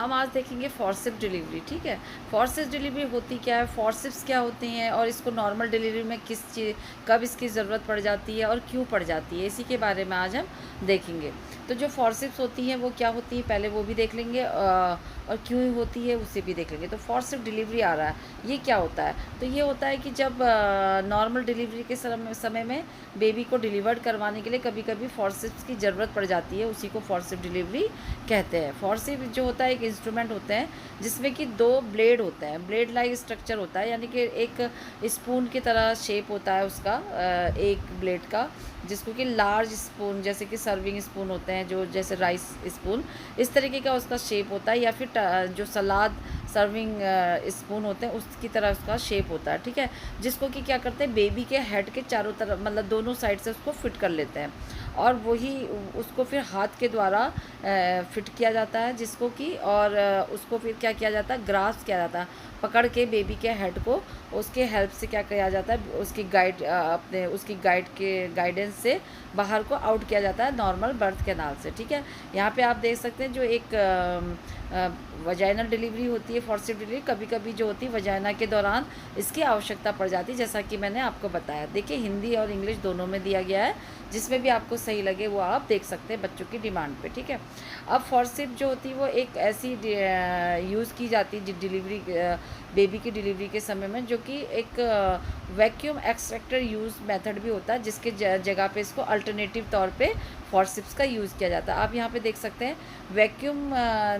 हम आज देखेंगे फॉरसिप डिलीवरी। ठीक है, फॉरसिप डिलीवरी होती क्या है, फॉरसिप्स क्या होते हैं और इसको नॉर्मल डिलीवरी में किस चीज़ कब इसकी ज़रूरत पड़ जाती है और क्यों पड़ जाती है, इसी के बारे में आज हम देखेंगे। तो जो फॉरसिप्स होती हैं वो क्या होती है पहले वो भी देख लेंगे, और क्यों होती है उसे भी देख लेंगे। तो फॉरसिप डिलीवरी आ रहा है, ये क्या होता है? तो ये होता है कि जब नॉर्मल डिलीवरी के समय में बेबी को डिलीवर्ड करवाने के लिए कभी कभी फॉरसिप्स की ज़रूरत पड़ जाती है, उसी को फॉरसिप डिलीवरी कहते हैं। फॉरसिप जो होता है एक इंस्ट्रूमेंट होते हैं जिसमें कि दो ब्लेड होते हैं, ब्लेड लाइक स्ट्रक्चर होता है, यानी कि एक स्पून की तरह शेप होता है उसका, एक ब्लेड का, जिसको कि लार्ज स्पून जैसे कि सर्विंग स्पून होते हैं जो जैसे राइस स्पून, इस तरीके का उसका शेप होता है, या फिर जो सलाद सर्विंग स्पून होते हैं उसकी तरह उसका शेप होता है। ठीक है, जिसको कि क्या करते हैं बेबी के हेड के चारों तरफ मतलब दोनों साइड से उसको फिट कर लेते हैं, और वही उसको फिर हाथ के द्वारा फिट किया जाता है, जिसको कि और उसको फिर क्या किया जाता है, ग्रास्प किया जाता है, पकड़ के बेबी के हेड को उसके हेल्प से क्या किया जाता है, उसकी गाइड के गाइडेंस से बाहर को आउट किया जाता है नॉर्मल बर्थ कैनाल से। ठीक है, यहाँ पे आप देख सकते हैं जो एक वजाइनल डिलीवरी होती है, फॉरसिप डिलीवरी कभी कभी जो होती है वजाइना के दौरान इसकी आवश्यकता पड़ जाती है, जैसा कि मैंने आपको बताया। देखिए हिंदी और इंग्लिश दोनों में दिया गया है, जिसमें भी आपको सही लगे वो आप देख सकते हैं बच्चों की डिमांड पे। ठीक है, अब फॉरसिप जो होती है वो एक ऐसी यूज़ की जाती है डिलीवरी बेबी की डिलीवरी के समय में, जो कि एक वैक्यूम एक्सट्रैक्टर यूज़ मेथड भी होता है, जिसके जगह पे इसको अल्टरनेटिव तौर पे फॉरसिप्स का यूज़ किया जाता है। आप यहाँ पे देख सकते हैं वैक्यूम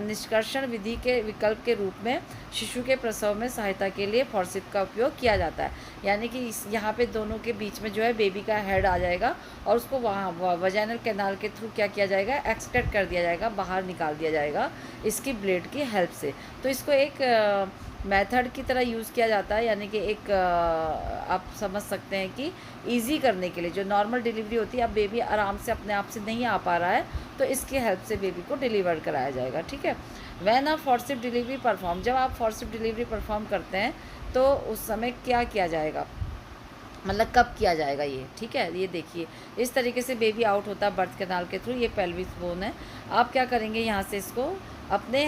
निष्कर्षण विधि के विकल्प के रूप में शिशु के प्रसव में सहायता के लिए फॉरसिप का उपयोग किया जाता है, यानी कि यहाँ पे दोनों के बीच में जो है बेबी का हेड आ जाएगा और उसको वहाँ वजाइनल कैनाल के थ्रू क्या किया जाएगा, एक्सट्रैक्ट कर दिया जाएगा, बाहर निकाल दिया जाएगा इसकी ब्लेड की हेल्प से। तो इसको एक मेथड की तरह यूज़ किया जाता है, यानी कि एक आप समझ सकते हैं कि इजी करने के लिए जो नॉर्मल डिलीवरी होती है, अब बेबी आराम से अपने आप से नहीं आ पा रहा है तो इसकी हेल्प से बेबी को डिलीवर कराया जाएगा। ठीक है, वैन आप फॉरसिप डिलीवरी परफॉर्म, जब आप फॉरसिप डिलीवरी परफॉर्म करते हैं तो उस समय क्या किया जाएगा, मतलब कब किया जाएगा ये। ठीक है, ये देखिए इस तरीके से बेबी आउट होता है बर्थ कैनाल के थ्रू, ये पेल्विस बोन है। आप क्या करेंगे, यहाँ से इसको अपने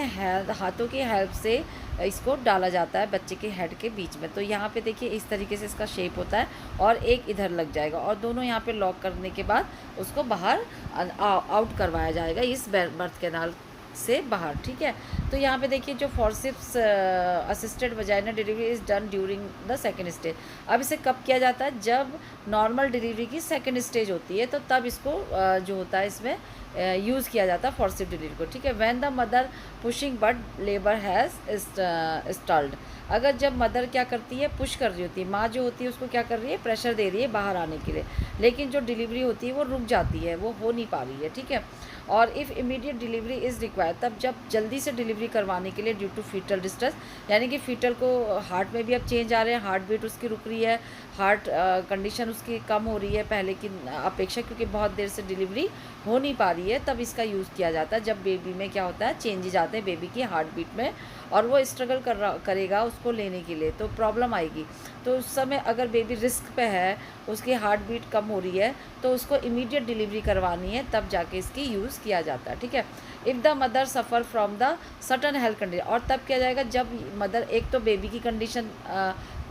हाथों की हेल्प से इसको डाला जाता है बच्चे के हेड के बीच में। तो यहाँ पे देखिए इस तरीके से इसका शेप होता है और एक इधर लग जाएगा और दोनों यहाँ पे लॉक करने के बाद उसको बाहर आउट करवाया जाएगा इस बर्थ कैनाल से बाहर। ठीक है, तो यहाँ पे देखिए जो forceps assisted vaginal delivery is done during the second stage. अब इसे कब किया जाता है, जब नॉर्मल डिलीवरी की सेकेंड स्टेज होती है, तो तब इसको जो होता है इसमें यूज़ किया जाता है फॉरसिप डिलीवरी को। ठीक है, when the mother pushing but labour has stalled, अगर जब मदर क्या करती है, पुश कर रही होती है, माँ जो होती है उसको क्या कर रही है, प्रेशर दे रही है बाहर आने के लिए, लेकिन जो डिलीवरी होती है वो रुक जाती है, वो हो नहीं पा रही है। ठीक है, और if immediate delivery is required, तब जब जल्दी से डिलीवरी करवाने के लिए ड्यू टू फीटल डिस्ट्रेस, यानी कि फीटल को हार्ट में भी अब चेंज आ रहे हैं, हार्ट बीट उसकी रुक रही है, हार्ट कंडीशन उसकी कम हो रही है पहले की अपेक्षा, क्योंकि बहुत देर से डिलीवरी हो नहीं पा रही है, तब इसका यूज़ किया जाता है जब बेबी में क्या होता है, चेंजेज आते हैं बेबी की हार्ट बीट में और वो स्ट्रगल करेगा उसको लेने के लिए, तो प्रॉब्लम आएगी। तो उस समय अगर बेबी रिस्क पे है, उसकी हार्ट बीट कम हो रही है, तो उसको इमीडिएट डिलीवरी करवानी है, तब जाके इसकी यूज़ किया जाता है। ठीक है, if the mother suffer from the certain health condition, और तब किया जाएगा जब मदर एक तो बेबी की कंडीशन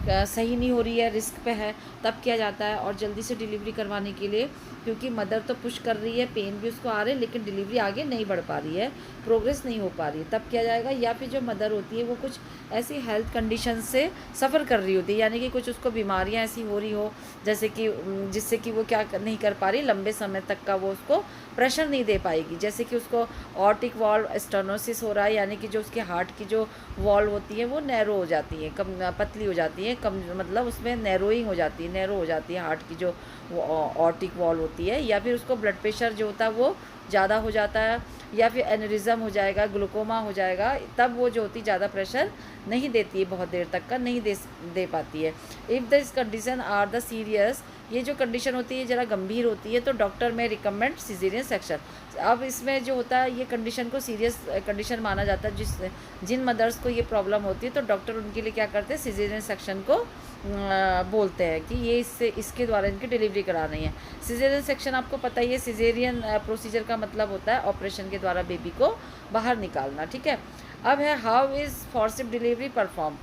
सही नहीं हो रही है, रिस्क पे है, तब किया जाता है। और जल्दी से डिलीवरी करवाने के लिए, क्योंकि मदर तो पुश कर रही है, पेन भी उसको आ रहे हैं, लेकिन डिलीवरी आगे नहीं बढ़ पा रही है, प्रोग्रेस नहीं हो पा रही है, तब किया जाएगा। या फिर जो मदर होती है वो कुछ ऐसी हेल्थ कंडीशन से सफ़र कर रही होती है, यानी कि कुछ उसको बीमारियां ऐसी हो रही हो जैसे कि जिससे कि वो क्या नहीं कर पा रही, लंबे समय तक का वो उसको प्रेशर नहीं दे पाएगी, जैसे कि उसको ऑर्टिक वॉल्व स्टेनोसिस हो रहा है, यानी कि जो उसके हार्ट की जो वॉल्व होती है वो नैरो हो जाती है, कम पतली हो जाती है, कम मतलब उसमें नैरोइंग हो जाती है, नैरो हो जाती है हार्ट की जो ऑर्टिक वॉल्व होती है, या फिर उसको ब्लड प्रेशर जो होता है वो ज़्यादा हो जाता है, या फिर एनेरिज्म हो जाएगा, ग्लूकोमा हो जाएगा, तब वो जो होती ज़्यादा प्रेशर नहीं देती है, बहुत देर तक का नहीं दे पाती है। If this condition are the serious, ये जो कंडीशन होती है ज़रा गंभीर होती है, तो डॉक्टर में रिकमेंड सिजेरियन सेक्शन। अब इसमें जो होता है ये कंडीशन को सीरियस कंडीशन माना जाता है, जिन मदर्स को ये प्रॉब्लम होती है तो डॉक्टर उनके लिए क्या करते हैं, सिजेरियन सेक्शन को बोलते हैं कि ये इसके द्वारा इनकी डिलीवरी करानी है। सिजेरियन सेक्शन आपको पता ही है, सिजेरियन प्रोसीजर का मतलब होता है ऑपरेशन के द्वारा बेबी को बाहर निकालना। ठीक है, अब है हाउ इज़ फॉर्सिप डिलीवरी परफॉर्म।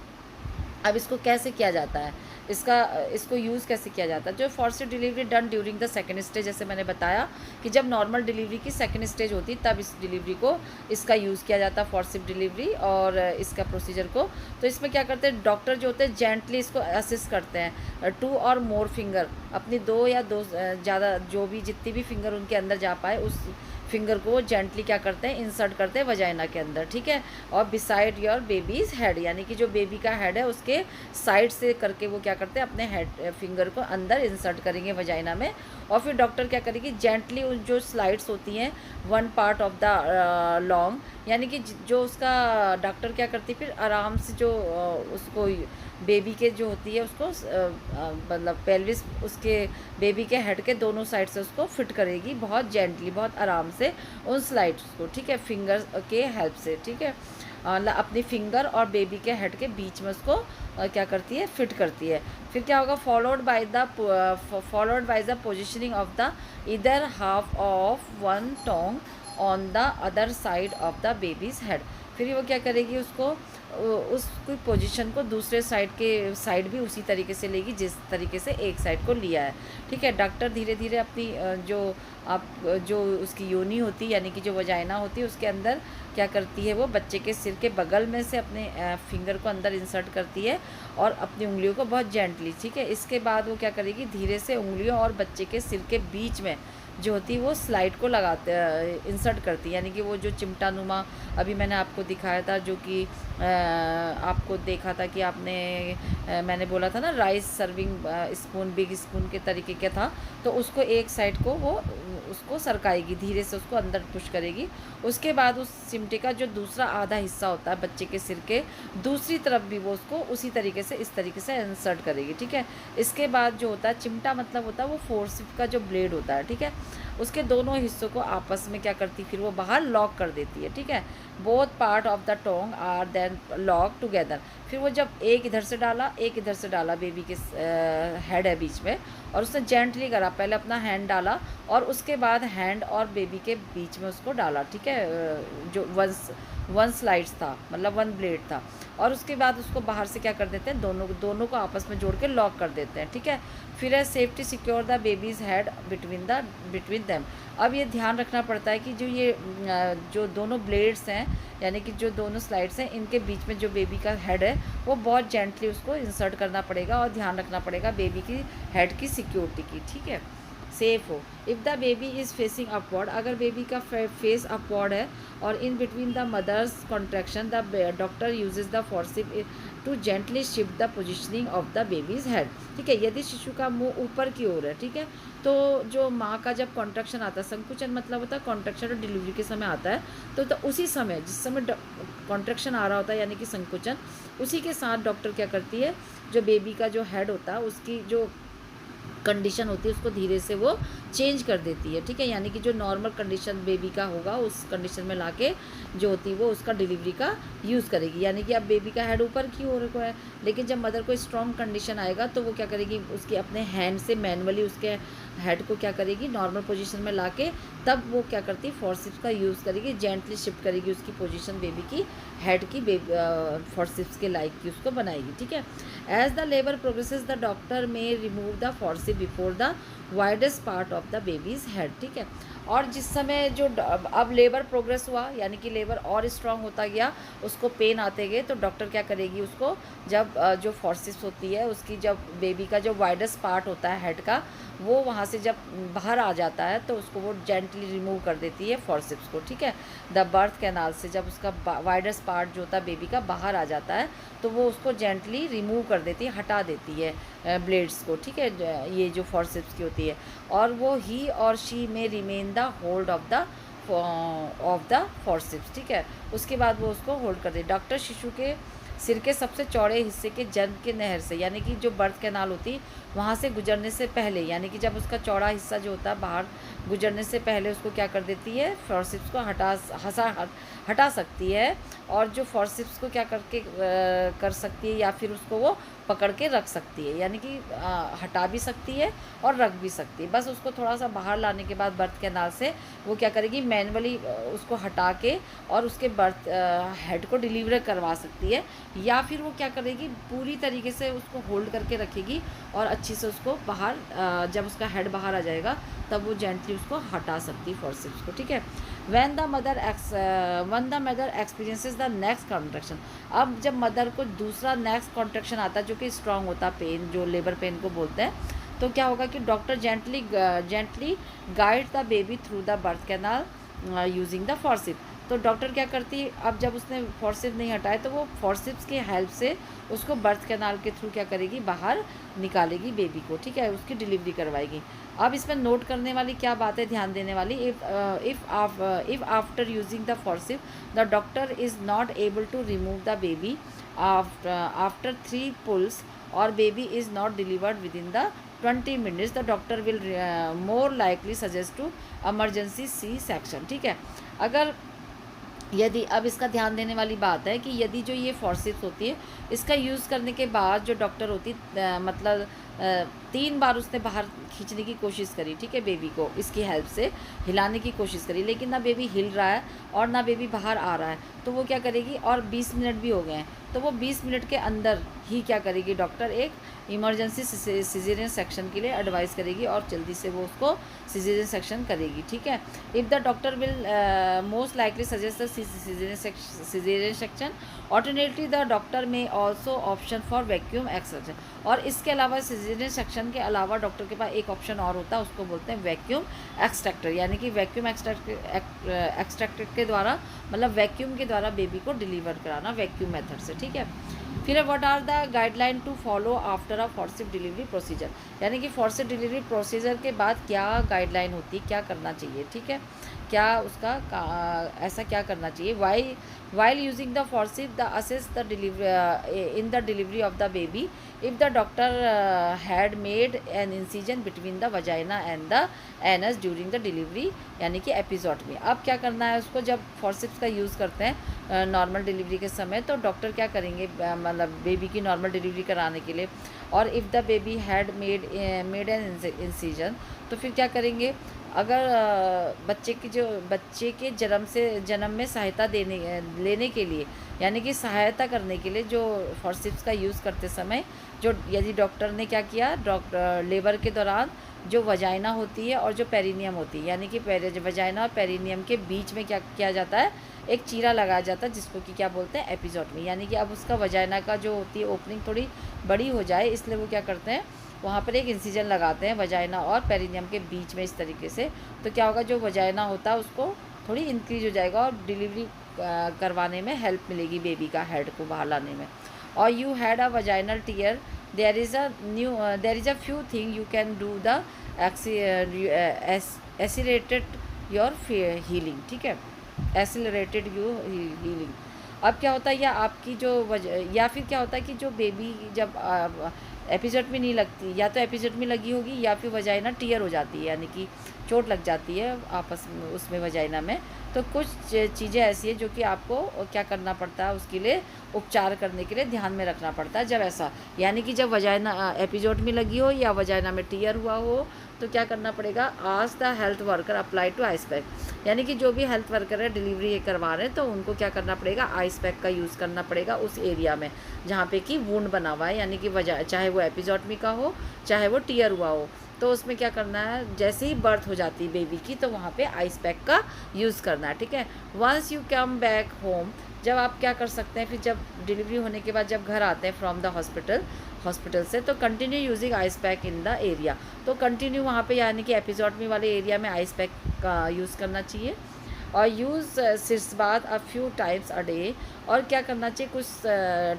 अब इसको कैसे किया जाता है, इसको यूज़ कैसे किया जाता है। जो forcep delivery done during the second stage, जैसे मैंने बताया कि जब नॉर्मल डिलीवरी की सेकंड स्टेज होती तब इस डिलीवरी को इसका यूज़ किया जाता है, फोर्सिप डिलीवरी और इसका प्रोसीजर को। तो इसमें क्या करते हैं, डॉक्टर जो होते हैं जेंटली इसको असिस्ट करते हैं, 2 और मोर फिंगर, अपनी 2 या 2 ज़्यादा जो भी जितनी भी फिंगर उनके अंदर जा पाए उस फिंगर को वो जेंटली क्या करते हैं, इंसर्ट करते हैं वजाइना के अंदर, ठीक है। और बिसाइड योर बेबीज़ हेड, यानी कि जो बेबी का हेड है उसके साइड से करके वो क्या करते हैं, अपने हेड फिंगर को अंदर इंसर्ट करेंगे वजाइना में। और फिर डॉक्टर क्या करेगी, जेंटली उन जो स्लाइड्स होती हैं 1 पार्ट ऑफ द लॉन्ग, यानी कि जो उसका डॉक्टर क्या करती है फिर आराम से जो उसको बेबी के जो होती है उसको मतलब पेल्विस उसके बेबी के हेड के दोनों साइड से उसको फिट करेगी बहुत जेंटली, बहुत आराम से उन स्लाइड्स को, ठीक है, फिंगर के हेल्प से, ठीक है। अपनी फिंगर और बेबी के हेड के बीच में उसको क्या करती है, फिट करती है। फिर क्या होगा, followed by the positioning of the इधर half of one tong on the other side of the baby's head. फिर वो क्या करेगी, उसको उसकी पोजीशन को दूसरे साइड भी उसी तरीके से लेगी जिस तरीके से एक साइड को लिया है, ठीक है। डॉक्टर धीरे धीरे अपनी जो उसकी योनी होती है यानी कि जो वजाइना होती है उसके अंदर क्या करती है, वो बच्चे के सिर के बगल में से अपने फिंगर को अंदर इंसर्ट करती है और अपनी उंगलियों को बहुत जेंटली, ठीक है। इसके बाद वो क्या करेगी, धीरे से उंगलियों और बच्चे के सिर के बीच में जो होती है वो स्लाइड को लगाते इंसर्ट करती है, यानी कि वो जो चिमटा नुमा अभी मैंने आपको दिखाया था, जो कि आपको देखा था कि आपने मैंने बोला था ना rice serving spoon big spoon के तरीके का था, तो उसको एक साइड को वो उसको सरकाएगी, धीरे से उसको अंदर पुश करेगी। उसके बाद उस चिमटे का जो दूसरा आधा हिस्सा होता है बच्चे के सिर के दूसरी तरफ भी वो उसको उसी तरीके से इस तरीके से इंसर्ट करेगी, ठीक है। इसके बाद जो होता है चिमटा मतलब होता है वो फोर्सिप का जो ब्लेड होता है, ठीक है, उसके दोनों हिस्सों को आपस में क्या करती फिर वो बाहर लॉक कर देती है, ठीक है। Both part of the tong are then lock together. फिर वो जब एक इधर से डाला बेबी के हेड है बीच में और उसने जेंटली करा, पहले अपना हैंड डाला और उसके बाद हैंड और बेबी के बीच में उसको डाला, ठीक है, जो वन स्लाइड्स था मतलब वन ब्लेड था। और उसके बाद उसको बाहर से क्या कर देते हैं, दोनों को आपस में जोड़ के लॉक कर देते हैं, ठीक है। फिर है safety secure the baby's head between them. अब ये ध्यान रखना पड़ता है कि जो दोनों ब्लेड्स हैं यानी कि जो दोनों स्लाइड्स हैं इनके बीच में जो बेबी का हेड है वो बहुत जेंटली उसको इंसर्ट करना पड़ेगा और ध्यान रखना पड़ेगा बेबी की हेड की सिक्योरिटी की, ठीक है, सेफ हो। If the baby is facing upward, अगर बेबी का फेस अपवर्ड है और in between the mother's contraction the doctor uses the forcep to gently shift the positioning of the baby's head, ठीक है। यदि शिशु का मुंह ऊपर की ओर है, ठीक है, तो जो माँ का जब कॉन्ट्रैक्शन आता है, संकुचन मतलब होता है कॉन्ट्रैक्शन और डिलीवरी के समय आता है, तो उसी समय जिस समय कॉन्ट्रैक्शन आ रहा होता है यानी कि संकुचन, उसी के साथ डॉक्टर क्या करती है, जो बेबी का जो हेड होता है उसकी जो कंडीशन होती है उसको धीरे से वो चेंज कर देती है, ठीक है, यानी कि जो नॉर्मल कंडीशन बेबी का होगा उस कंडीशन में लाके जो होती है वो उसका डिलीवरी का यूज़ करेगी। यानी कि अब बेबी का हेड ऊपर की ओर को है, लेकिन जब मदर को स्ट्रॉन्ग कंडीशन आएगा तो वो क्या करेगी, उसकी अपने हैंड से मैनुअली उसके हेड को क्या करेगी, नॉर्मल पोजीशन में लाके तब वो क्या करती है, फोर्सिप्स का यूज़ करेगी, जेंटली शिफ्ट करेगी उसकी पोजीशन बेबी की हेड की फोर्सिप्स के लाइक की उसको बनाएगी, ठीक है। As the labour progresses the doctor may remove the forcep before the widest part of the baby's head, ठीक है। और जिस समय जो अब लेबर प्रोग्रेस हुआ यानी कि लेबर और स्ट्रांग होता गया, उसको पेन आते गए, तो डॉक्टर क्या करेगी, उसको जब जो फोर्सिप्स होती है उसकी जब बेबी का जो वाइडेस्ट पार्ट होता है हेड का वो वहाँ से जब बाहर आ जाता है तो उसको वो जेंटली रिमूव कर देती है फोर्सिप्स को, ठीक है। द बर्थ कैनाल से जब उसका वाइडेस्ट पार्ट जो होता है बेबी का बाहर आ जाता है तो वो उसको जेंटली रिमूव कर देती है, हटा देती है ब्लेड्स को, ठीक है, ये जो फोर्सिप्स की होती है। और वो ही और she may remain the hold of the forceps, ठीक है। उसके बाद वो उसको होल्ड कर दे। डॉक्टर शिशु के सिर के सबसे चौड़े हिस्से के जन्म के नहर से, यानी कि जो बर्थ कैनाल होती है वहाँ से गुजरने से पहले, यानी कि जब उसका चौड़ा हिस्सा जो होता है बाहर गुजरने से पहले उसको क्या कर देती है, फॉरसिप्स को हटा सकती है। और जो फॉरसिप्स को क्या कर सकती है, या फिर उसको वो पकड़ के रख सकती है, यानी कि हटा भी सकती है और रख भी सकती है। बस उसको थोड़ा सा बाहर लाने के बाद बर्थ कैनाल से वो क्या करेगी, मैनुअली उसको हटा के और उसके बर्थ हेड को डिलीवर करवा सकती है, या फिर वो क्या करेगी, पूरी तरीके से उसको होल्ड करके रखेगी और अच्छी से उसको बाहर जब उसका हेड बाहर आ जाएगा तब वो जेंटली उसको हटा सकती है फॉरसिप्स को, ठीक है। when the mother experiences the next contraction, अब जब मदर को दूसरा नेक्स्ट कॉन्ट्रैक्शन आता है जो कि स्ट्रांग होता है, पेन जो लेबर पेन को बोलते हैं, तो क्या होगा कि doctor gently guide the baby through the birth canal using the forcep. तो डॉक्टर क्या करती है, अब जब उसने फॉरसिप नहीं हटाए तो वो फॉरसिप्स की हेल्प से उसको बर्थ कैनाल के थ्रू क्या करेगी, बाहर निकालेगी बेबी को, ठीक है, उसकी डिलीवरी करवाएगी। अब इसमें नोट करने वाली क्या बात है, ध्यान देने वाली, if after using the forcep the doctor is not able to remove the baby after 3 pulls और baby is not delivered within the 20 minutes, the doctor will more likely suggest to emergency C section, ठीक है। अगर यदि, अब इसका ध्यान देने वाली बात है कि यदि जो ये फॉरसिप्स होती है इसका यूज़ करने के बाद जो डॉक्टर होती मतलब 3 बार उसने बाहर खींचने की कोशिश करी, ठीक है, बेबी को इसकी हेल्प से हिलाने की कोशिश करी, लेकिन ना बेबी हिल रहा है और ना बेबी बाहर आ रहा है, तो वो क्या करेगी, और 20 मिनट भी हो गए हैं, तो वो 20 मिनट के अंदर ही क्या करेगी, डॉक्टर एक इमरजेंसी सिजेरियन सेक्शन के लिए एडवाइस करेगी और जल्दी से वो उसको सिजेरियन सेक्शन करेगी, ठीक है। If the doctor will most likely suggest the caesarean section, alternately the doctor may also option for vacuum extraction, और इसके अलावा सिजेरियन सेक्शन के अलावा डॉक्टर के पास एक ऑप्शन और होता है, उसको बोलते हैं वैक्यूम एक्सट्रैक्टर, यानी कि वैक्यूम एक्सट्रैक्टर के द्वारा, मतलब वैक्यूम के द्वारा बेबी को डिलीवर कराना वैक्यूम मेथड से, ठीक है। फिर what are the guideline to follow after a forcep delivery procedure, यानी कि फॉरसिप डिलीवरी प्रोसीजर के बाद क्या गाइडलाइन होती है, क्या करना चाहिए, ठीक है, क्या उसका ऐसा क्या करना चाहिए। While using the forcep the assess the delivery in the delivery of the baby if the doctor had made an incision between the vagina and the anus during the delivery, यानी कि एपिजोटमी। अब क्या करना है उसको, जब फॉरसिप्स का यूज़ करते हैं नॉर्मल डिलीवरी के समय, तो डॉक्टर क्या करेंगे, मतलब बेबी की नॉर्मल डिलीवरी कराने के लिए, और if the baby had made an incision, तो फिर क्या करेंगे, अगर बच्चे के जन्म में सहायता लेने के लिए, यानी कि सहायता करने के लिए जो फॉरसिप्स का यूज़ करते समय, जो यदि डॉक्टर ने क्या किया, लेबर के दौरान जो वजाइना होती है और जो पेरिनियम होती है, यानी कि वजाइना और पेरिनियम के बीच में क्या किया जाता है, एक चीरा लगाया जाता है जिसको कि क्या बोलते हैं, एपिजोटमी, यानी कि अब उसका वजाइना का जो होती है ओपनिंग थोड़ी बड़ी हो जाए, इसलिए वो क्या करते हैं, वहाँ पर एक इंसिजन लगाते हैं वजाइना और पेरिनियम के बीच में इस तरीके से। तो क्या होगा, जो वजाइना होता है उसको थोड़ी इंक्रीज हो जाएगा और डिलीवरी करवाने में हेल्प मिलेगी बेबी का हेड को बाहर लाने में। और you had a vaginal tear, there is a few thing you can do the accelerated your healing, ठीक है, एसिलरेटेड यू हीलिंग। अब क्या होता है, या फिर क्या होता है कि जो बेबी जब एपिजोटमी नहीं लगती, या तो एपिजोटमी लगी होगी या फिर वजाइना टीयर हो जाती है, यानी कि चोट लग जाती है आपस में उसमें वजाइना में, तो कुछ चीज़ें ऐसी है जो कि आपको क्या करना पड़ता है, उसके लिए उपचार करने के लिए ध्यान में रखना पड़ता है। जब ऐसा, यानी कि जब वजाइना एपिजोटमी लगी हो या वजाइना में टीयर हुआ हो, तो क्या करना पड़ेगा, ask the health worker apply to ice pack, यानी कि जो भी हेल्थ वर्कर है डिलीवरी करवा रहे हैं तो उनको क्या करना पड़ेगा, आइस पैक का यूज़ करना पड़ेगा उस एरिया में जहाँ पे कि वुंड बना हुआ है, यानी कि चाहे वो एपिजोटमी का हो चाहे वो टीयर हुआ हो, तो उसमें क्या करना है, जैसे ही बर्थ हो जाती है बेबी की तो वहाँ पे आइस पैक का यूज़ करना है, ठीक है। Once you come back home, जब आप क्या कर सकते हैं, फिर जब डिलीवरी होने के बाद जब घर आते हैं फ्रॉम द हॉस्पिटल से, तो continue using ice pack in the area, तो कंटिन्यू वहाँ पे, यानी कि एपिजोटमी वाले एरिया में आइस पैक का यूज़ करना चाहिए। और use sitz bath a few times a day. और क्या करना चाहिए, कुछ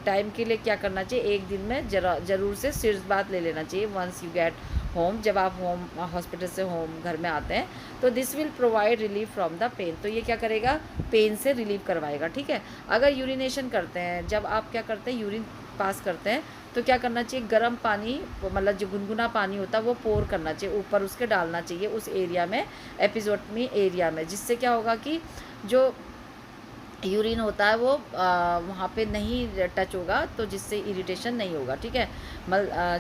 टाइम के लिए क्या करना चाहिए, एक दिन में ज़रूर से सिर्स बाथ ले लेना चाहिए वंस यू गेट होम, जब आप होम हॉस्पिटल से होम घर में आते हैं। तो this will provide relief from the pain, तो ये क्या करेगा, पेन से रिलीव करवाएगा, ठीक है। अगर यूरिनेशन करते हैं, जब आप क्या करते हैं यूरिन पास करते हैं, तो क्या करना चाहिए, गर्म पानी, मतलब जो गुनगुना पानी होता है वो पोर करना चाहिए, ऊपर उसके डालना चाहिए उस एरिया में, एपिजोटमी एरिया में, जिससे क्या होगा कि जो यूरिन होता है वो वहाँ पे नहीं टच होगा, तो जिससे इरिटेशन नहीं होगा, ठीक है।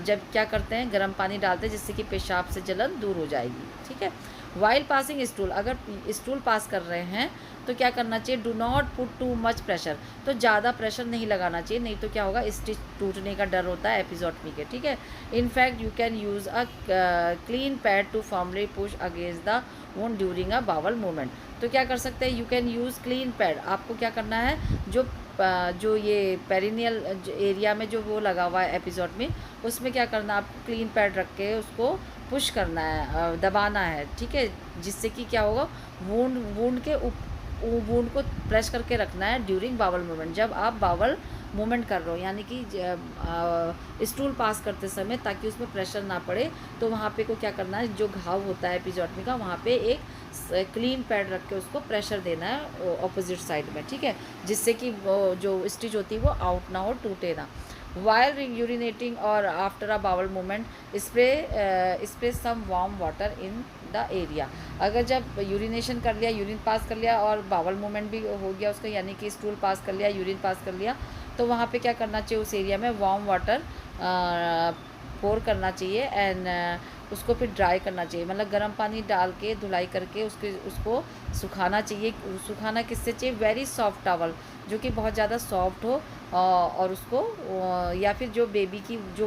जब क्या करते हैं, गर्म पानी डालते हैं जिससे कि पेशाब से जलन दूर हो जाएगी, ठीक है। वाइल पासिंग स्टूल, अगर स्टूल पास कर रहे हैं तो क्या करना चाहिए, do not put too much pressure, तो ज़्यादा प्रेशर नहीं लगाना चाहिए, नहीं तो क्या होगा, स्टिच टूटने का डर होता है एपिजोटमी के, ठीक है। In fact you can use a clean pad to formally push against the wound during a bowel movement. तो क्या कर सकते हैं, you can use clean pad, आपको क्या करना है, जो ये पेरिनियल एरिया में जो वो लगा हुआ है एपिसोड में, उसमें क्या करना है, आपको क्लीन पैड रख के उसको पुश करना है, दबाना है, ठीक है, जिससे कि क्या होगा, वूंड को प्रेस करके रखना है ड्यूरिंग बावल मूवमेंट, जब आप बावल मूवमेंट कर रहे हो, यानी कि स्टूल पास करते समय, ताकि उसमें प्रेशर ना पड़े। तो वहाँ पे को क्या करना है, जो घाव होता है एपिजोटमी का, वहाँ पे एक क्लीन पैड रख के उसको प्रेशर देना है ऑपोजिट साइड में, ठीक है, जिससे कि वो जो स्टिच होती है वो आउट ना हो, टूटे ना। वाइल यूरिनेटिंग और after a bowel movement spray some warm water in the area, अगर जब यूरिनेशन कर लिया, यूरिन पास कर लिया और बावल मूवमेंट भी हो गया उसका, यानी कि स्टूल पास कर लिया, यूरिन पास कर लिया, तो वहाँ पे क्या करना चाहिए, उस एरिया में वार्म वाटर पोर करना चाहिए एंड उसको फिर ड्राई करना चाहिए, मतलब गर्म पानी डाल के धुलाई करके उसको सुखाना चाहिए। सुखाना किससे चाहिए, वेरी सॉफ्ट टॉवल, जो कि बहुत ज़्यादा सॉफ्ट हो, और उसको या फिर जो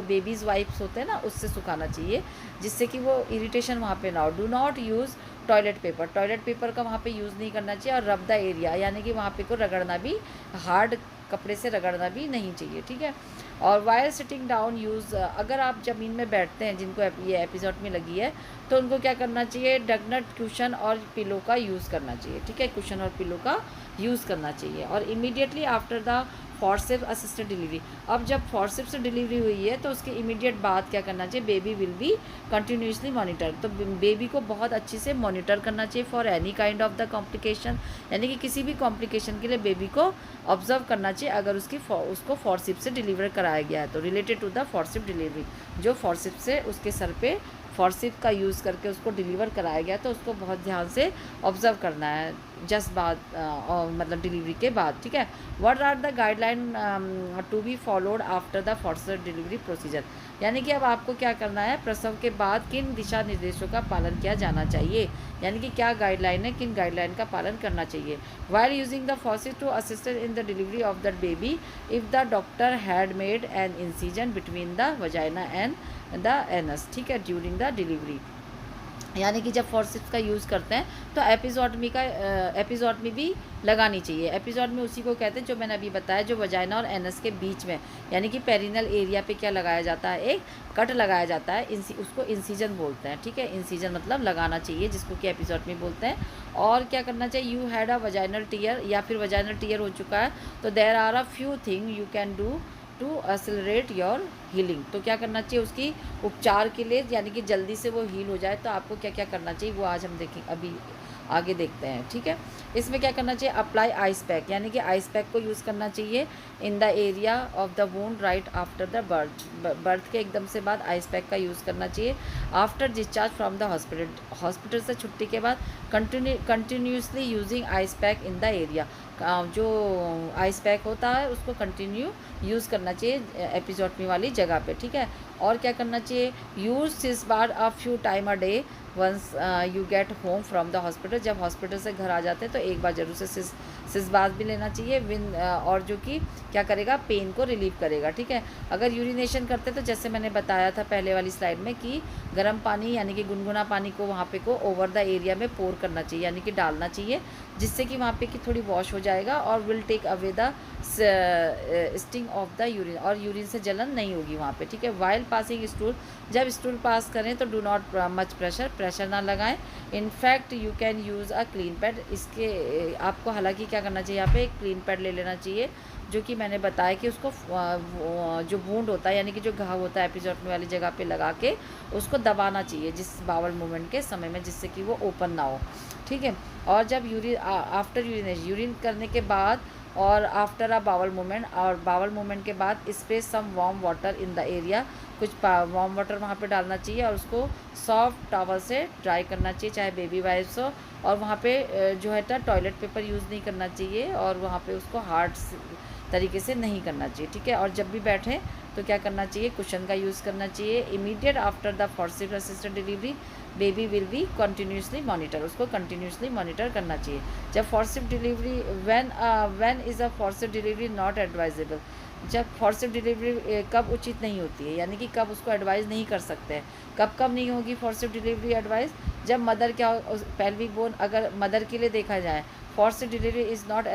बेबीज़ वाइप्स होते हैं ना, उससे सुखाना चाहिए, जिससे कि वो इरिटेशन वहाँ पे ना हो। Do not use toilet paper का वहाँ पे यूज़ नहीं करना चाहिए, और रब द एरिया, यानी कि वहाँ पे को रगड़ना भी, हार्ड कपड़े से रगड़ना भी नहीं चाहिए, ठीक है। और वायर सिटिंग डाउन यूज़, अगर आप ज़मीन में बैठते हैं, जिनको ये एपिसोड में लगी है, तो उनको क्या करना चाहिए, डगनट कुशन और पिलो का यूज़ करना चाहिए, ठीक है, कुशन और पिलो का यूज़ करना चाहिए। और immediately after the forceps assisted delivery, अब जब फॉर्सेप से डिलीवरी हुई है तो उसके इमीडिएट बाद क्या करना चाहिए, baby will be continuously monitor, तो बेबी को बहुत अच्छे से मॉनिटर करना चाहिए for any kind of the complication, यानी कि किसी भी कॉम्प्लिकेशन के लिए बेबी को ऑब्जर्व करना चाहिए, अगर उसको फॉर्सिप से डिलीवर कराया गया है तो, related to the forcep delivery, जो फॉर्सिप से उसके सर पे फॉर्सिप का यूज़ करके उसको डिलीवर कराया गया, तो उसको बहुत ध्यान से ऑब्जर्व करना है जस्ट बाद मतलब डिलीवरी के बाद, ठीक है। What are the guideline to be followed after the forcep delivery procedure, यानी कि अब आपको क्या करना है, प्रसव के बाद किन दिशा निर्देशों का पालन किया जाना चाहिए, यानी कि क्या गाइडलाइन है, किन गाइडलाइन का पालन करना चाहिए। While using the forcep to assist in the delivery of the baby, if the doctor had made an incision between the vagina and the anus, ठीक है, ड्यूरिंग द डिलीवरी, यानी कि जब फॉर्सिप्स का यूज़ करते हैं तो एपिजोटमी भी लगानी चाहिए। एपिजोटमी उसी को कहते हैं जो मैंने अभी बताया, जो वजाइना और एनस के बीच में, यानी कि पेरिनल एरिया पे क्या लगाया जाता है, एक कट लगाया जाता है, उसको इंसिजन बोलते हैं, ठीक है, इंसिजन मतलब लगाना चाहिए, जिसको कि एपिजोटमी बोलते हैं। और क्या करना चाहिए, you had a vaginal tear, या फिर वजाइनल टीयर हो चुका है, तो there are a few thing you can do to accelerate your healing, तो क्या करना चाहिए उसकी उपचार के लिए, यानी कि जल्दी से वो हील हो जाए, तो आपको क्या क्या करना चाहिए वो आज हम देखें, अभी आगे देखते हैं, ठीक है। इसमें क्या करना चाहिए, अप्लाई आइस पैक, यानी कि आइस पैक को यूज़ करना चाहिए इन the area of the wound right after the birth के एकदम से बाद आइस पैक का यूज़ करना चाहिए। After discharge from the hospital से छुट्टी के बाद continuously using ice pack in the area, जो आइस पैक होता है उसको कंटिन्यू यूज़ करना चाहिए एपिजोटमी वाली जगह पे, ठीक है। और क्या करना चाहिए, यूज़ सिस bath a few time a day once you get home from the hospital, जब हॉस्पिटल से घर आ जाते हैं तो एक बार ज़रूर से सिस बाथ भी लेना चाहिए और जो कि क्या करेगा, पेन को रिलीव करेगा, ठीक है। अगर यूरिनेशन करते तो जैसे मैंने बताया था पहले वाली स्लाइड में कि गर्म पानी यानी कि गुनगुना पानी को वहाँ पे को ओवर द एरिया में पोर करना चाहिए, यानी कि डालना चाहिए, जिससे कि वहाँ पे की थोड़ी वॉश हो जाएगा और will take away the sting of the urine, और यूरिन से जलन नहीं होगी वहाँ पे, ठीक है। वाइल पासिंग स्टूल, जब स्टूल पास करें तो डू नॉट मच प्रेशर ना लगाएं। In fact you can use a clean pad, इसके आपको हालांकि क्या करना चाहिए, यहाँ पे एक क्लीन पैड ले लेना चाहिए, जो कि मैंने बताया कि उसको जो वूंड होता है यानी कि जो घाव होता है एपिजोटमी वाली जगह पे लगा के उसको दबाना चाहिए जिस बावल मूवमेंट के समय में, जिससे कि वो ओपन ना हो, ठीक है। और जब आफ्टर यूरिन करने के बाद और आफ्टर अ बावल मूवमेंट, और बावल मूवमेंट के बाद spray some warm water in the area, कुछ वार्म वाटर वहाँ पे डालना चाहिए और उसको सॉफ्ट टॉवल से ड्राई करना चाहिए, चाहे बेबी वाइप्स हो, और वहाँ पे जो है टॉयलेट पेपर यूज़ नहीं करना चाहिए और वहाँ पे उसको हार्ड तरीके से नहीं करना चाहिए, ठीक है। और जब भी बैठें तो क्या करना चाहिए, कुशन का यूज़ करना चाहिए। Immediate after the forcep assisted delivery baby will be continuously monitor, उसको कंटिन्यूसली मॉनिटर करना चाहिए। जब forcep delivery when is a forcep delivery not advisable, जब फॉर्सिप डिलीवरी कब उचित नहीं होती है, यानी कि कब उसको एडवाइस नहीं कर सकते हैं, कब नहीं होगी फॉर्सिप डिलीवरी एडवाइस, जब मदर क्या पेल्विक बोन, अगर मदर के लिए देखा जाए forcep delivery is not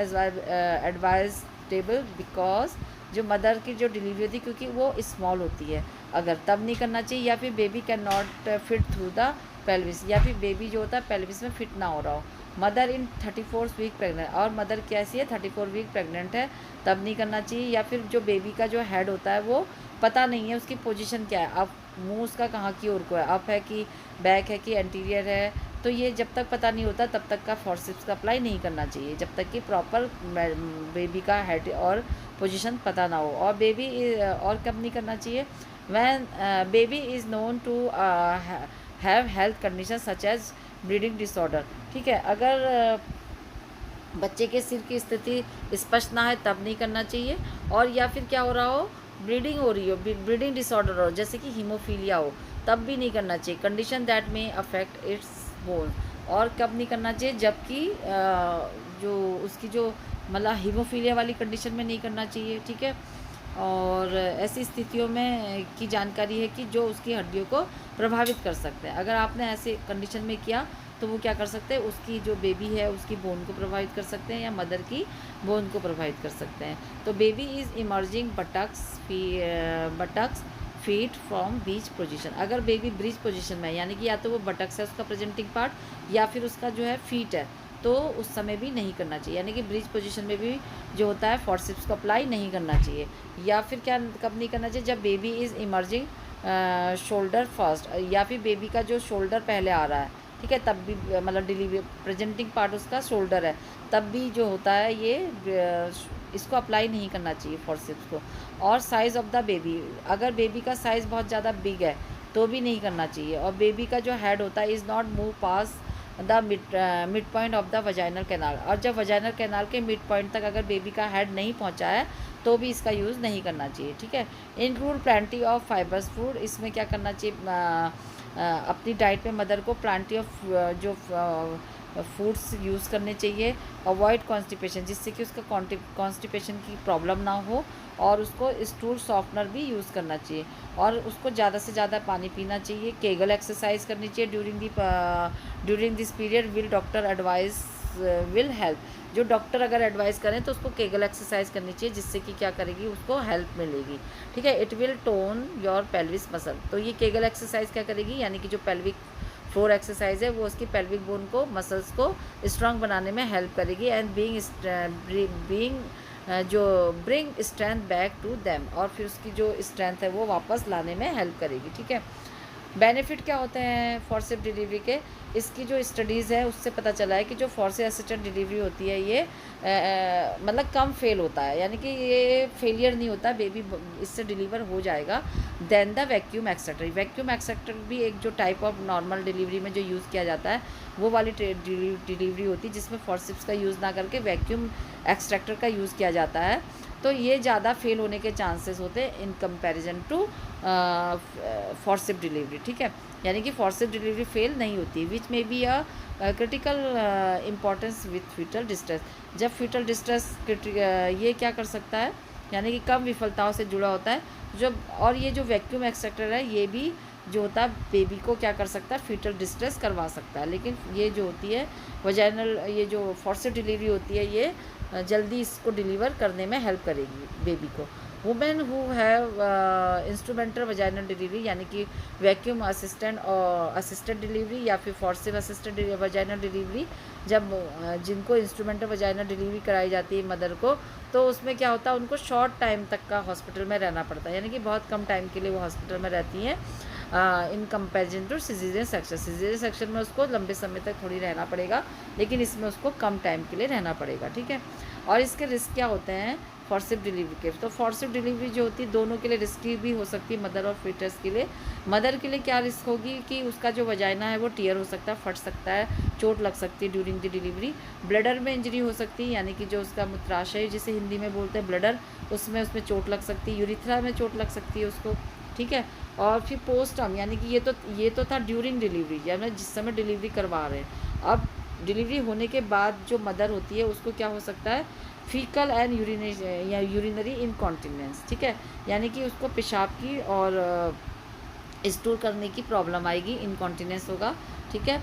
advisable because जो मदर की जो डिलीवरी होती है क्योंकि वो स्मॉल होती है, अगर तब नहीं करना चाहिए, या फिर baby can not fit through the pelvis, या फिर बेबी जो होता है पेल्विस में फिट ना हो रहा हो। मदर इन 34 वीक प्रेग्नेंट, और मदर कैसी है 34 वीक प्रेग्नेंट है, तब नहीं करना चाहिए। या फिर जो बेबी का जो हेड होता है वो पता नहीं है उसकी पोजीशन क्या है, अब मुंह उसका कहाँ की ओर को है, अप है कि बैक है कि एंटीरियर है, तो ये जब तक पता नहीं होता तब तक का फॉर्सिप्स का अप्लाई नहीं करना चाहिए, जब तक कि प्रॉपर बेबी का हेड और पोजीशन पता ना हो। और बेबी और कब नहीं करना चाहिए, when baby is known to have health condition such as bleeding disorder, ठीक है। अगर बच्चे के सिर की स्थिति स्पष्ट ना है तब नहीं करना चाहिए, और या फिर क्या हो रहा हो, ब्लीडिंग हो रही हो, ब्लीडिंग डिसऑर्डर हो, जैसे कि हीमोफीलिया हो, तब भी नहीं करना चाहिए। कंडीशन दैट में अफेक्ट इट्स बोन, और कब नहीं करना चाहिए, जबकि जो उसकी जो मतलब हीमोफीलिया वाली कंडीशन में नहीं करना चाहिए, ठीक है। और ऐसी स्थितियों में की जानकारी है कि जो उसकी हड्डियों को प्रभावित कर सकते हैं, अगर आपने ऐसे कंडीशन में किया तो वो क्या कर सकते हैं, उसकी जो बेबी है उसकी बोन को प्रभावित कर सकते हैं या मदर की बोन को प्रभावित कर सकते हैं। तो baby is emerging buttocks feet from breach position, अगर बेबी ब्रीच पोजीशन में है यानी कि या तो वो बटक्स है उसका प्रेजेंटिंग पार्ट या फिर उसका जो है फीट है, तो उस समय भी नहीं करना चाहिए, यानी कि ब्रीच पोजीशन में भी जो होता है फॉर्सिप्स को अप्लाई नहीं करना चाहिए। या फिर क्या कब नहीं करना चाहिए, जब baby is emerging shoulder first, या फिर बेबी का जो शोल्डर पहले आ रहा है, ठीक है, तब भी मतलब डिलीवरी प्रेजेंटिंग पार्ट उसका शोल्डर है, तब भी जो होता है ये इसको अप्लाई नहीं करना चाहिए फॉर्सिप्स को। और साइज़ ऑफ द बेबी, अगर बेबी का साइज़ बहुत ज़्यादा बिग है तो भी नहीं करना चाहिए। और बेबी का जो हेड होता है is not move pass the mid point of the vaginal canal, और जब वजाइनल कैनाल के मिड पॉइंट तक अगर बेबी का हेड नहीं पहुंचा है तो भी इसका यूज़ नहीं करना चाहिए, ठीक है। Include plenty of fibres food, इसमें क्या करना चाहिए, अपनी डाइट में मदर को प्लेंटी ऑफ जो फूड्स यूज़ करने चाहिए। अवॉइड कॉन्स्टिपेशन, जिससे कि उसका कॉन्स्टिपेशन की प्रॉब्लम ना हो, और उसको स्टूल सॉफ्टनर भी यूज़ करना चाहिए, और उसको ज़्यादा से ज़्यादा पानी पीना चाहिए। केगल एक्सरसाइज करनी चाहिए during this period, will doctor advice will help, जो डॉक्टर अगर एडवाइस करें तो उसको केगल एक्सरसाइज करनी चाहिए, जिससे कि क्या करेगी उसको हेल्प मिलेगी, ठीक है। It will tone your pelvis muscle, तो ये केगल एक्सरसाइज क्या करेगी, यानी कि जो पेल्विक फ्लोर एक्सरसाइज है वो उसकी पेल्विक बोन को मसल्स को स्ट्रांग बनाने में हेल्प करेगी, एंड जो bring strength back to them, और फिर उसकी जो स्ट्रेंथ है वो वापस लाने में हेल्प करेगी, ठीक है। बेनिफिट क्या होते हैं फॉर्सिप डिलीवरी के, इसकी जो स्टडीज़ है उससे पता चला है कि जो फॉर्सिप असिस्टेड डिलीवरी होती है ये मतलब कम फेल होता है, यानी कि ये फेलियर नहीं होता, बेबी इससे डिलीवर हो जाएगा। देन द वैक्यूम एक्सट्रैक्टर भी एक जो टाइप ऑफ नॉर्मल डिलीवरी में जो यूज़ किया जाता है वो वाली डिलीवरी होती है, जिसमें फॉर्सिप्स का यूज़ ना करके वैक्यूम एक्सट्रैक्टर का यूज़ किया जाता है। तो ये ज़्यादा फेल होने के चांसेस होते हैं इन कंपैरिजन टू फॉर्सिप डिलीवरी, ठीक है। यानी कि फॉर्सिप डिलीवरी फेल नहीं होती, विच में be a critical importance with fetal distress. जब फीटल डिस्ट्रेस ये क्या कर सकता है, यानी कि कम विफलताओं से जुड़ा होता है जब, और ये जो वैक्यूम एक्सट्रैक्टर है ये भी जो होता है बेबी को क्या कर सकता है, फीटल डिस्ट्रेस करवा सकता है। लेकिन ये जो होती है वजाइनल, ये जो फॉर्सिप डिलीवरी होती है ये जल्दी इसको डिलीवर करने में हेल्प करेगी बेबी को। Women who have instrumental vaginal delivery, यानी कि वैक्यूम असिस्टेंट और असिस्टेड डिलीवरी या फिर फॉर्सिप असिस्टेड वजाइनल डिलीवरी, जब जिनको इंस्ट्रूमेंटल वजाइनल डिलीवरी कराई जाती है मदर को, तो उसमें क्या होता है उनको शॉर्ट टाइम तक का हॉस्पिटल में रहना पड़ता है, यानी कि बहुत कम टाइम के लिए वो हॉस्पिटल में रहती हैं in comparison to caesarean section. Caesarean section में उसको लंबे समय तक थोड़ी रहना पड़ेगा, लेकिन इसमें उसको कम टाइम के लिए रहना पड़ेगा, ठीक है। और इसके रिस्क क्या होते हैं फॉर्सिप डिलीवरी के, तो फॉर्सिप डिलीवरी जो होती है दोनों के लिए रिस्की भी हो सकती है, मदर और फीटस के लिए। मदर के लिए क्या रिस्क होगी कि उसका जो वजाइना है वो टियर हो सकता है, फट सकता है, चोट लग सकती है ड्यूरिंग द डिलीवरी, ब्लडर में इंजरी हो सकती है, यानी कि जो उसका मूत्राशय जिसे हिंदी में बोलते हैं ब्लडर, उसमें चोट लग सकती है, यूरिथ्रा में चोट लग सकती है उसको, ठीक है। और फिर पोस्टम, यानी कि ये तो था ड्यूरिंग डिलीवरी, यानी जिस समय डिलीवरी करवा रहे हैं। अब डिलीवरी होने के बाद जो मदर होती है उसको क्या हो सकता है, फीकल एंड यूरिनरी इनकॉन्टिनेंस, ठीक है, यानी कि उसको पेशाब की और स्टोर करने की प्रॉब्लम आएगी, इनकॉन्टिनेंस होगा, ठीक है,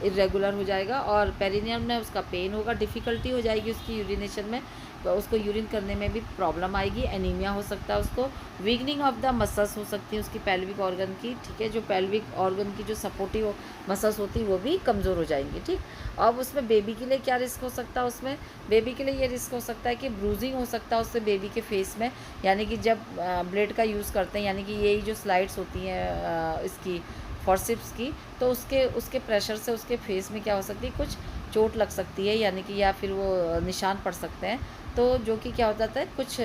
इरेगुलर हो जाएगा, और पेरिनियम में उसका पेन होगा, डिफ़िकल्टी हो जाएगी उसकी यूरिनेशन में, तो उसको यूरिन करने में भी प्रॉब्लम आएगी, एनीमिया हो सकता है उसको, वीकनिंग ऑफ द मसल्स हो सकती है उसकी पेल्विक ऑर्गन की, ठीक है, जो पेल्विक ऑर्गन की जो सपोर्टिव मसल्स होती है वो भी कमज़ोर हो जाएंगी, ठीक। अब उसमें बेबी के लिए क्या रिस्क हो सकता है, उसमें बेबी के लिए ये रिस्क हो सकता है कि ब्रूजिंग हो सकता है उससे बेबी के फेस में, यानी कि जब ब्लेड का यूज़ करते हैं, यानी कि यही जो स्लाइड्स होती हैं इसकी फॉर्सिप्स की, तो उसके प्रेशर से उसके फेस में क्या हो सकती है, कुछ चोट लग सकती है, यानी कि या फिर वो निशान पड़ सकते हैं, तो जो कि क्या हो जाता है कुछ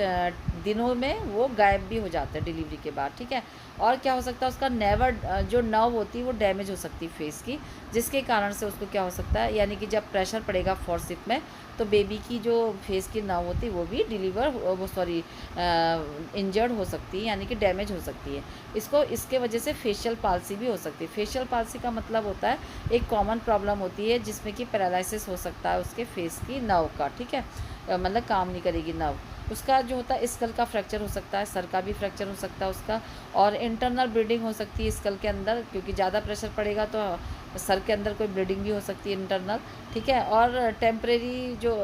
दिनों में वो गायब भी हो जाता है डिलीवरी के बाद, ठीक है। और क्या हो सकता है उसका नेवर जो नर्व होती है वो डैमेज हो सकती है फेस की, जिसके कारण से उसको क्या हो सकता है, यानी कि जब प्रेशर पड़ेगा फॉर्सिप में तो बेबी की जो फेस की नर्व होती है वो भी इंजर्ड हो सकती है, यानी कि डैमेज हो सकती है। इसके वजह से फेशियल पाल्सी भी हो सकती है। फेशियल पाल्सी का मतलब होता है एक कॉमन प्रॉब्लम होती है जिसमें कि पैरालिसिस हो सकता है उसके फेस की नर्व का, ठीक है, मतलब काम नहीं करेगी नर्व उसका, जो होता है स्कल का फ्रैक्चर हो सकता है, सर का भी फ्रैक्चर हो सकता है उसका, और इंटरनल ब्लीडिंग हो सकती है स्कल के अंदर, क्योंकि ज़्यादा प्रेशर पड़ेगा तो सर के अंदर कोई ब्लीडिंग भी हो सकती है इंटरनल, ठीक है। और टेम्परेरी जो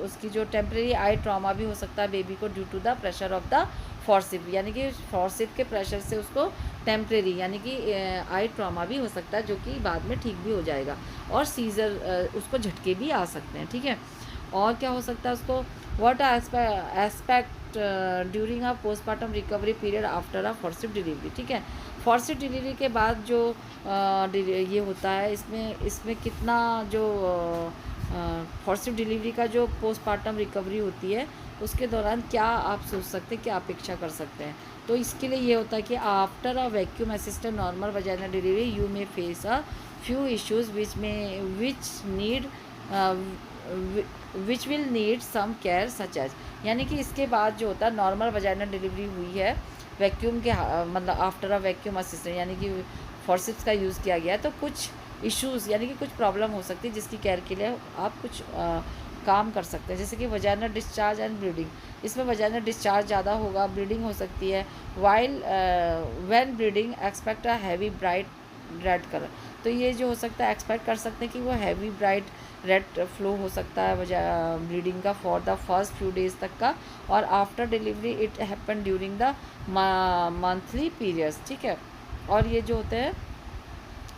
उसकी जो टेम्परेरी आई ट्रॉमा भी हो सकता है बेबी को due to the pressure of the forcep, यानी कि फॉर्सिप के प्रेशर से उसको टेम्परेरी यानी कि आई ट्रॉमा भी हो सकता है, जो कि बाद में ठीक भी हो जाएगा, और सीजर उसको झटके भी आ सकते हैं, ठीक है। और क्या हो सकता है उसको, what expect during a postmortem recovery period after a forcep delivery, ठीक है। फॉर्सिप डिलीवरी के बाद जो ये होता है, इसमें कितना जो फॉर्सिप डिलीवरी का जो पोस्टमार्टम रिकवरी होती है उसके दौरान क्या आप सोच सकते हैं, क्या अपेक्षा कर सकते हैं। तो इसके लिए ये होता है कि after a vacuum assisted normal vaginal delivery you may face a few issues which will need some care such as, यानी कि इसके बाद जो होता है नॉर्मल वजाइनल डिलीवरी हुई है वैक्यूम के मतलब आफ्टर अ वैक्यूम असिस्टेंट, यानी कि फॉर्सिप्स का यूज़ किया गया है, तो कुछ इश्यूज़ यानी कि कुछ प्रॉब्लम हो सकती है जिसकी केयर के लिए आप कुछ काम कर सकते हैं, जैसे कि वजाइनल डिस्चार्ज एंड ब्लीडिंग। इसमें वजाइनल डिस्चार्ज ज़्यादा होगा, ब्लीडिंग हो सकती है, while when bleeding expect a heavy bright red colour, तो ये जो हो सकता है एक्सपेक्ट कर सकते हैं कि वो हैवी ब्राइट रेड फ्लो हो सकता है ब्लीडिंग का for the first few days तक का, और after delivery it happen during the monthly periods, ठीक है। और ये जो होते हैं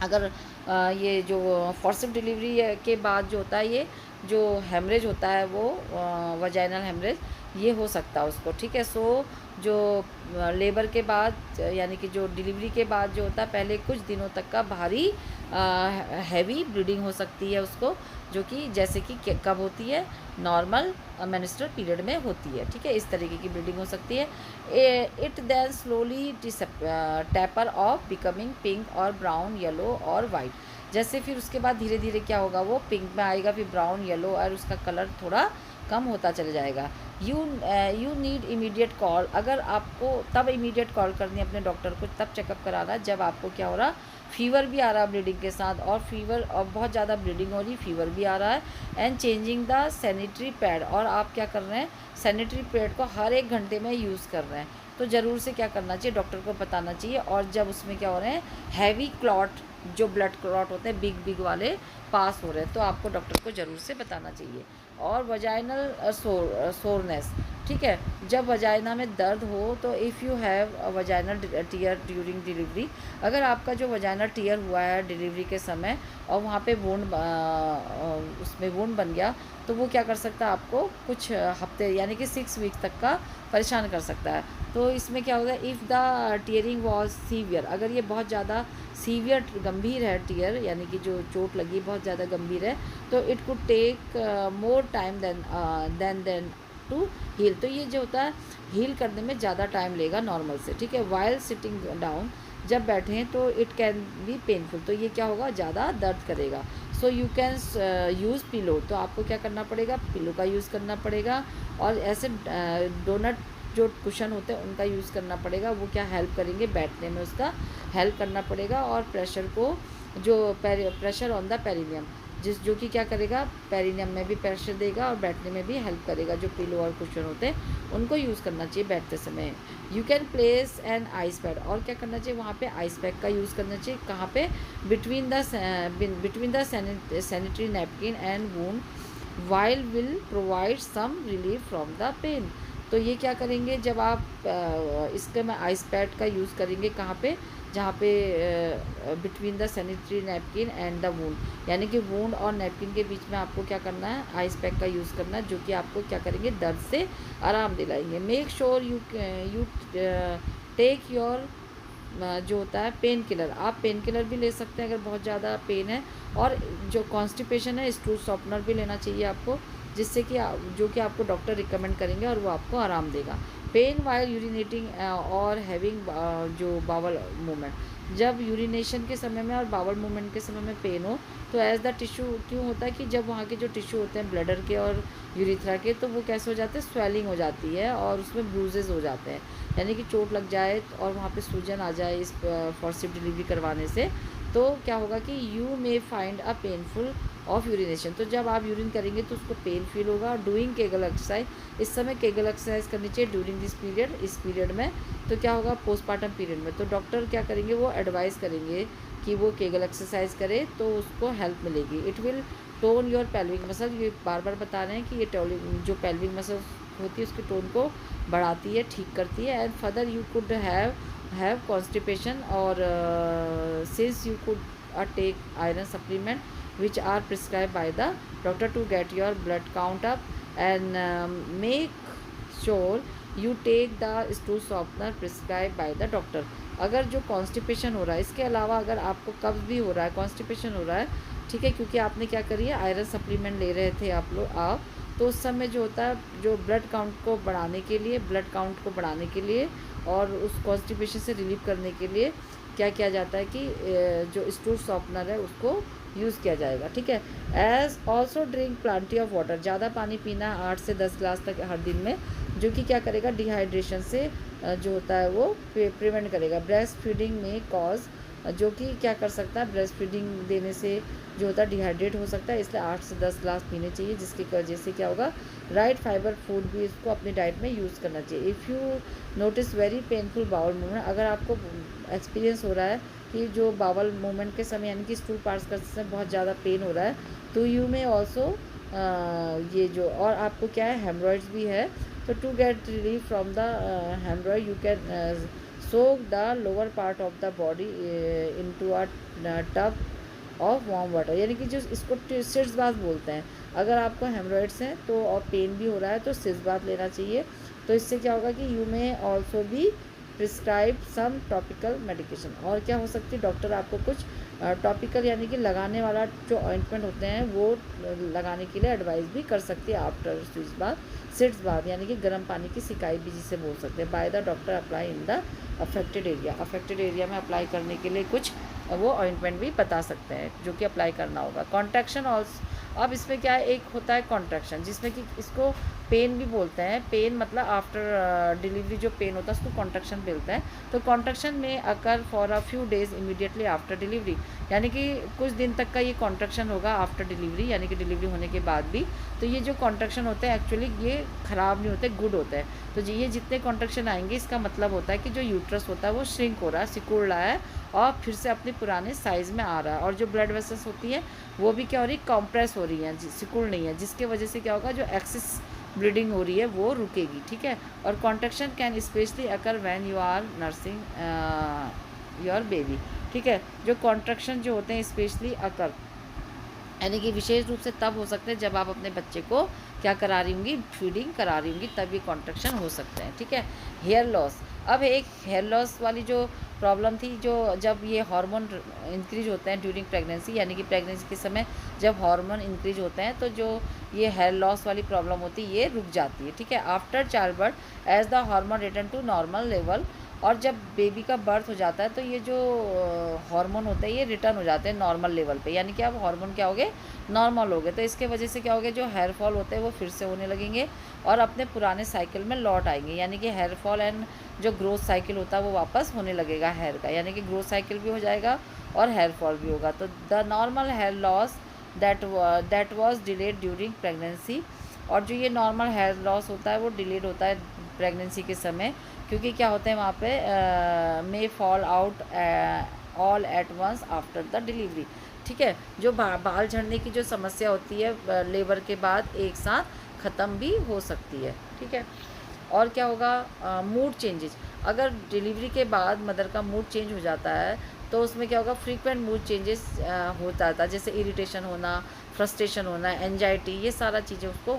अगर ये जो फॉर्सिप डिलीवरी के बाद जो होता है ये जो हेमरेज होता है वो वजाइनल हेमरेज ये हो सकता है उसको, ठीक है। सो जो लेबर के बाद यानी कि जो डिलीवरी के बाद जो होता है पहले कुछ दिनों तक का भारी हैवी ब्लीडिंग हो सकती है उसको, जो कि जैसे कि कब होती है, नॉर्मल मेंस्ट्रुअल पीरियड में होती है, ठीक है, इस तरीके की ब्लीडिंग हो सकती है। It then slowly taper off becoming pink और ब्राउन येलो और वाइट, जैसे फिर उसके बाद धीरे धीरे क्या होगा वो पिंक में आएगा, फिर ब्राउन येलो और उसका कलर थोड़ा कम होता चला जाएगा। यू नीड इमीडिएट कॉल, अगर आपको तब इमीडिएट कॉल करनी है अपने डॉक्टर को, तब चेकअप कराना है जब आपको क्या हो रहा, फीवर भी आ रहा है ब्लीडिंग के साथ, और फीवर और बहुत ज़्यादा ब्लीडिंग हो रही, फीवर भी आ रहा है, and changing the sanitary pad, और आप क्या कर रहे हैं, सैनिटरी पैड को हर 1 घंटे में यूज़ कर रहे हैं, तो ज़रूर से क्या करना चाहिए, डॉक्टर को बताना चाहिए। और जब उसमें क्या हो रहे हैं, हैवी क्लॉट, जो ब्लड क्लॉट होते हैं बिग बिग वाले पास हो रहे हैं, तो आपको डॉक्टर को ज़रूर से बताना चाहिए। और वजाइनल सोरनेस, ठीक है, जब वजाइना में दर्द हो, तो if you have vaginal tear during delivery, अगर आपका जो वजाइनल टीयर हुआ है डिलीवरी के समय और वहाँ पे वुंड उसमें वुंड बन गया, तो वो क्या कर सकता है, आपको कुछ हफ्ते यानी कि 6 वीक तक का परेशान कर सकता है। तो इसमें क्या होगा, if the tearing was severe, अगर ये बहुत ज़्यादा सीवियर गंभीर है टीयर, यानी कि जो चोट लगी बहुत ज़्यादा गंभीर है, तो it could take more time than to heal, तो ये जो होता है हील करने में ज़्यादा टाइम लेगा नॉर्मल से, ठीक है। वाइल सिटिंग डाउन, जब बैठे हैं तो इट कैन बी पेनफुल, तो ये क्या होगा, ज़्यादा दर्द करेगा। So you can use pillow, तो आपको क्या करना पड़ेगा, पिलो का यूज़ करना पड़ेगा, और ऐसे डोनट जो कुशन होते हैं उनका यूज़ करना पड़ेगा, वो क्या हेल्प करेंगे बैठने में, उसका हेल्प करना पड़ेगा। और प्रेशर को, जो प्रेशर ऑन द पेरिनियम, जो कि क्या करेगा, पेरिनियम में भी प्रेशर देगा और बैठने में भी हेल्प करेगा, जो पिलो और कुशन होते हैं उनको यूज़ करना चाहिए बैठते समय। You can place an ice pad, और क्या करना चाहिए, वहाँ पे आइस पैक का यूज़ करना चाहिए, कहाँ पे, between the sanitary napkin and wound, while will provide some relief from the pain. तो ये क्या करेंगे, जब आप इसके में आइस पैड का यूज़ करेंगे, कहाँ पे, जहाँ पे between the sanitary napkin and the wound, यानी कि वूंड और नैपकिन के बीच में आपको क्या करना है, आइस पैक का यूज़ करना है, जो कि आपको क्या करेंगे, दर्द से आराम दिलाएंगे। Make sure you take your जो होता है पेन किलर, आप पेन किलर भी ले सकते हैं अगर बहुत ज़्यादा पेन है, और जो कॉन्स्टिपेशन है स्टूल सॉफ्टनर भी लेना चाहिए आपको, जिससे कि जो कि आपको डॉक्टर रिकमेंड करेंगे और वो आपको आराम देगा। पेन वाइल यूरिनेटिंग और हैविंग जो बावल मूवमेंट, जब यूरिनेशन के समय में और बावल मूवमेंट के समय में पेन हो, तो एज द टिश्यू, क्यों होता है कि जब वहाँ के जो टिश्यू होते हैं ब्लडर के और यूरिथ्रा के, तो वो कैसे हो जाते हैं, स्वेलिंग हो जाती है और उसमें ब्रूजेज हो जाते हैं, यानी कि चोट लग जाए और वहाँ पे सूजन आ जाए इस फॉर्सिप डिलीवरी करवाने से, तो क्या होगा कि you may find a painful of urination, तो जब आप यूरिन करेंगे तो उसको पेन फील होगा। डूइंग केगल एक्सरसाइज, इस समय केगल एक्सरसाइज करनी चाहिए ड्यूरिंग दिस पीरियड, इस पीरियड में, तो क्या होगा, पोस्टमार्टम पीरियड में, तो डॉक्टर क्या करेंगे, वो एडवाइस करेंगे कि वो केगल एक्सरसाइज करे तो उसको हेल्प मिलेगी। It will tone your pelvic muscle, ये बार बार बता रहे हैं कि ये जो पेल्विक मसल होती है उसके टोन को बढ़ाती है, ठीक करती है। And further you could have constipation, और since you could take iron supplement which are prescribed by the doctor to get your blood count up, and make sure you take the stool softener prescribed by the doctor। अगर जो constipation हो रहा है, इसके अलावा अगर आपको कब्ज़ भी हो रहा है, कॉन्स्टिपेशन हो रहा है, ठीक है, क्योंकि आपने क्या करी है, आयरन सप्लीमेंट ले रहे थे आप, तो उस समय जो होता है, जो ब्लड काउंट को बढ़ाने के लिए, ब्लड काउंट को बढ़ाने के लिए और उस कॉन्स्टिपेशन से रिलीव करने के लिए क्या किया जाता है कि जो स्टूल सॉफ्टनर है उसको यूज़ किया जाएगा, ठीक है। As also drink plenty of water, ज़्यादा पानी पीना 8 से 10 ग्लास तक हर दिन में, जो कि क्या करेगा, डिहाइड्रेशन से जो होता है वो प्रिवेंट करेगा। ब्रेस्ट फीडिंग में कॉज, जो कि क्या कर सकता है, ब्रेस्ट फीडिंग देने से जो होता है डिहाइड्रेट हो सकता है, इसलिए 8 से 10 ग्लास पीने चाहिए, जिसकी वजह से क्या होगा, राइट फाइबर फूड भी इसको अपनी डाइट में यूज़ करना चाहिए। If you notice very painful bowel movement, अगर आपको एक्सपीरियंस हो रहा है कि जो बावल मूवमेंट के समय यानी कि स्टूल पास करते समय बहुत ज़्यादा पेन हो रहा है, तो यू में ऑल्सो ये जो, और आपको क्या है, हेमरॉइड्स भी है, तो to get relief from the haemorrhoid you can soak the lower part of the body into a tub of warm water, यानी कि जो इसको सिर्स बाथ बोलते हैं। अगर आपको हेमरॉइड्स हैं तो और पेन भी हो रहा है तो सिर्स बाथ लेना चाहिए, तो इससे क्या होगा कि यू में ऑल्सो भी प्रिस्क्राइब सम टॉपिकल मेडिकेशन, और क्या हो सकती है, डॉक्टर आपको कुछ टॉपिकल यानी कि लगाने वाला जो ऑइंटमेंट होते हैं वो लगाने के लिए एडवाइस भी कर सकती है आफ्टर सिट्स बाथ, यानी कि गर्म पानी की सिकाई भी जिसे बोल सकते हैं, by the doctor apply in the affected area, affected area में अप्लाई करने के लिए कुछ वो ऑइंटमेंट भी बता सकते हैं जो कि अप्लाई करना होगा। कॉन्ट्रैक्शन ऑल्सो, अब इसमें क्या है, एक होता है कॉन्ट्रैक्शन जिसमें कि इसको पेन भी बोलते हैं। पेन मतलब आफ्टर डिलीवरी जो पेन होता है उसको कॉन्ट्रैक्शन बोलते हैं। तो कॉन्ट्रैक्शन में occur for a few days immediately after delivery, यानी कि कुछ दिन तक का ये कॉन्ट्रैक्शन होगा आफ्टर डिलीवरी, यानी कि डिलीवरी होने के बाद भी। तो ये जो कॉन्ट्रैक्शन होते हैं एक्चुअली ये ख़राब नहीं होते, गुड होते हैं। तो ये जितने कॉन्ट्रैक्शन आएंगे इसका मतलब होता है कि जो यूट्रस होता है वो श्रिंक हो रहा है, सिकुड़ रहा है और फिर से अपने पुराने साइज़ में आ रहा है। और जो ब्लड वेसल्स होती है वो भी क्या हो रही है, कॉम्प्रेस हो रही हैं, सिकुड़ नहीं है, जिसके वजह से क्या होगा, जो एक्सेस ब्लीडिंग हो रही है वो रुकेगी, ठीक है। और contraction can specially occur when you are nursing your baby, ठीक है। जो कॉन्ट्रैक्शन जो होते हैं स्पेशली अकर, यानी कि विशेष रूप से तब हो सकते हैं जब आप अपने बच्चे को क्या करा रही होंगी, फीडिंग करा रही होंगी, तब ये कॉन्ट्रैक्शन हो सकते हैं, ठीक है। हेयर लॉस, अब एक हेयर लॉस वाली जो प्रॉब्लम थी, जो जब ये हार्मोन इंक्रीज होते हैं ड्यूरिंग प्रेगनेंसी, यानी कि प्रेगनेंसी के समय जब हार्मोन इंक्रीज होते हैं तो जो ये हेयर लॉस वाली प्रॉब्लम होती है ये रुक जाती है, ठीक है। After childbirth as the hormone return to normal level, और जब बेबी का बर्थ हो जाता है तो ये जो हार्मोन होते हैं ये रिटर्न हो जाते हैं नॉर्मल लेवल पे, यानी कि अब हार्मोन क्या हो गए, नॉर्मल हो गए। तो इसके वजह से क्या हो गया, जो हेयर फॉल होते हैं वो फिर से होने लगेंगे और अपने पुराने साइकिल में लौट आएंगे, यानी कि हेयर फॉल एंड जो ग्रोथ साइकिल होता है वो वापस होने लगेगा हेयर का, यानी कि ग्रोथ साइकिल भी हो जाएगा और हेयर फॉल भी होगा। तो the normal hair loss that was delayed during pregnancy, और जो ये नॉर्मल हेयर लॉस होता है वो डिलेड होता है प्रेगनेंसी के समय, क्योंकि क्या होते हैं वहाँ पे may fall out all at once after the delivery, ठीक है। जो बाल झड़ने की जो समस्या होती है लेबर के बाद एक साथ ख़त्म भी हो सकती है, ठीक है। और क्या होगा, मूड चेंजेस, अगर डिलीवरी के बाद मदर का मूड चेंज हो जाता है तो उसमें क्या होगा, फ्रीक्वेंट मूड चेंजेस हो जाता है, जैसे इरिटेशन होना, फ्रस्ट्रेशन होना, एंजाइटी, ये सारा चीज़ें उसको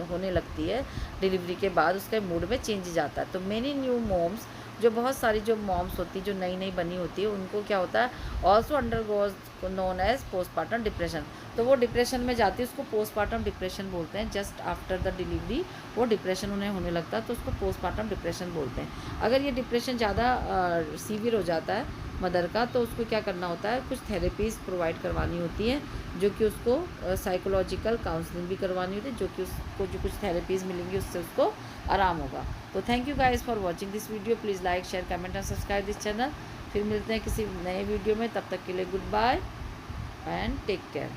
होने लगती है डिलीवरी के बाद, उसके मूड में चेंज जाता है। तो मेनी न्यू मॉम्स, जो बहुत सारी जो मॉम्स होती है जो नई नई बनी होती है उनको क्या होता है, also undergoes known as postmortem depression, तो वो डिप्रेशन में जाती है, उसको पोस्टमार्टम डिप्रेशन बोलते हैं। जस्ट आफ्टर द डिलीवरी वो डिप्रेशन उन्हें होने लगता है तो उसको पोस्टमार्टम डिप्रेशन बोलते हैं। अगर ये डिप्रेशन ज़्यादा सीवियर हो जाता है मदर का तो उसको क्या करना होता है, कुछ थेरेपीज़ प्रोवाइड करवानी होती है, जो कि उसको साइकोलॉजिकल काउंसलिंग भी करवानी होती है, जो कि उसको जो कुछ थेरेपीज़ मिलेंगी उससे उसको आराम होगा। तो thank you guys for watching this video, please like share comment and subscribe this channel. फिर मिलते हैं किसी नए वीडियो में, तब तक के लिए goodbye and take care.